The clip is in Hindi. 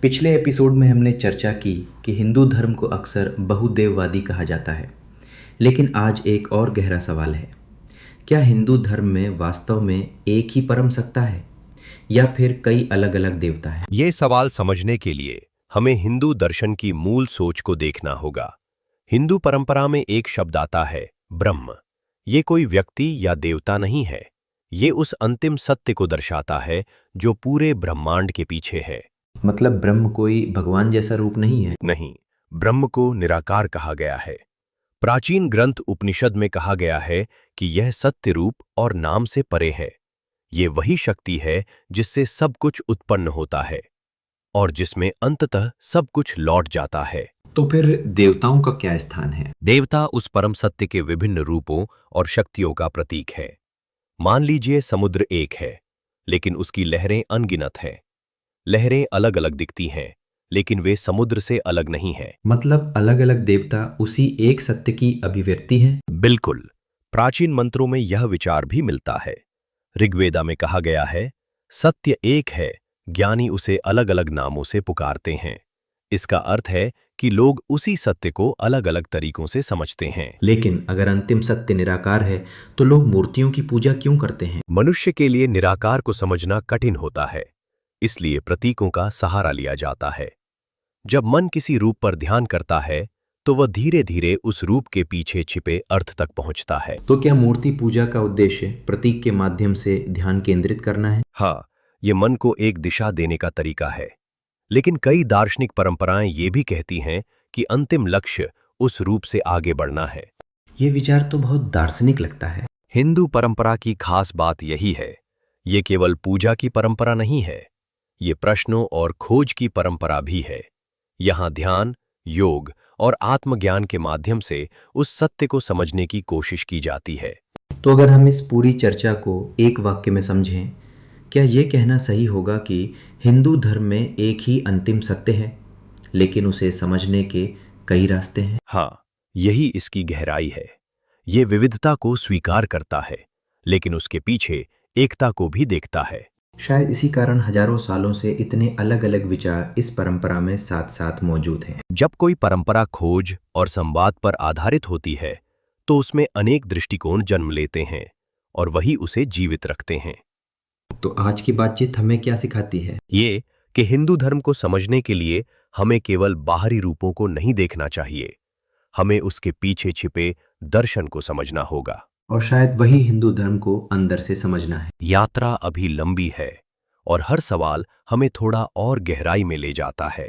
पिछले एपिसोड में हमने चर्चा की कि हिंदू धर्म को अक्सर बहुदेववादी कहा जाता है, लेकिन आज एक और गहरा सवाल है। क्या हिंदू धर्म में वास्तव में एक ही परम सत्ता है या फिर कई अलग अलग देवता हैं? ये सवाल समझने के लिए हमें हिंदू दर्शन की मूल सोच को देखना होगा। हिंदू परंपरा में एक शब्द आता है, ब्रह्म। ये कोई व्यक्ति या देवता नहीं है, ये उस अंतिम सत्य को दर्शाता है जो पूरे ब्रह्मांड के पीछे है। मतलब ब्रह्म कोई भगवान जैसा रूप नहीं है? नहीं, ब्रह्म को निराकार कहा गया है। प्राचीन ग्रंथ उपनिषद में कहा गया है कि यह सत्य रूप और नाम से परे है। ये वही शक्ति है जिससे सब कुछ उत्पन्न होता है और जिसमें अंततः सब कुछ लौट जाता है। तो फिर देवताओं का क्या स्थान है? देवता उस परम सत्य के विभिन्न रूपों और शक्तियों का प्रतीक है। मान लीजिए समुद्र एक है, लेकिन उसकी लहरें अनगिनत हैं। लहरें अलग अलग दिखती हैं, लेकिन वे समुद्र से अलग नहीं हैं। मतलब अलग अलग देवता उसी एक सत्य की अभिव्यक्ति हैं? बिल्कुल। प्राचीन मंत्रों में यह विचार भी मिलता है। ऋग्वेदा में कहा गया है, सत्य एक है, ज्ञानी उसे अलग अलग नामों से पुकारते हैं। इसका अर्थ है कि लोग उसी सत्य को अलग अलग तरीकों से समझते हैं। लेकिन अगर अंतिम सत्य निराकार है तो लोग मूर्तियों की पूजा क्यों करते हैं? मनुष्य के लिए निराकार को समझना कठिन होता है, इसलिए प्रतीकों का सहारा लिया जाता है। जब मन किसी रूप पर ध्यान करता है तो वह धीरे धीरे उस रूप के पीछे छिपे अर्थ तक पहुंचता है। तो क्या मूर्ति पूजा का उद्देश्य प्रतीक के माध्यम से ध्यान केंद्रित करना है? हाँ, ये मन को एक दिशा देने का तरीका है। लेकिन कई दार्शनिक परंपराएं ये भी कहती हैं कि अंतिम लक्ष्य उस रूप से आगे बढ़ना है। ये विचार तो बहुत दार्शनिक लगता है। हिंदू परंपरा की खास बात यही है, ये केवल पूजा की परंपरा नहीं है, ये प्रश्नों और खोज की परंपरा भी है। यहाँ ध्यान, योग और आत्मज्ञान के माध्यम से उस सत्य को समझने की कोशिश की जाती है। तो अगर हम इस पूरी चर्चा को एक वाक्य में समझें, क्या ये कहना सही होगा कि हिंदू धर्म में एक ही अंतिम सत्य है, लेकिन उसे समझने के कई रास्ते हैं? हाँ, यही इसकी गहराई है। ये विविधता को स्वीकार करता है, लेकिन उसके पीछे एकता को भी देखता है। शायद इसी कारण हजारों सालों से इतने अलग अलग विचार इस परंपरा में साथ साथ मौजूद हैं। जब कोई परंपरा खोज और संवाद पर आधारित होती है, तो उसमें अनेक दृष्टिकोण जन्म लेते हैं और वही उसे जीवित रखते हैं। तो आज की बातचीत हमें क्या सिखाती है? ये कि हिंदू धर्म को समझने के लिए हमें केवल बाहरी रूपों को नहीं देखना चाहिए, हमें उसके पीछे छिपे दर्शन को समझना होगा। और शायद वही हिंदू धर्म को अंदर से समझना है। यात्रा अभी लंबी है और हर सवाल हमें थोड़ा और गहराई में ले जाता है।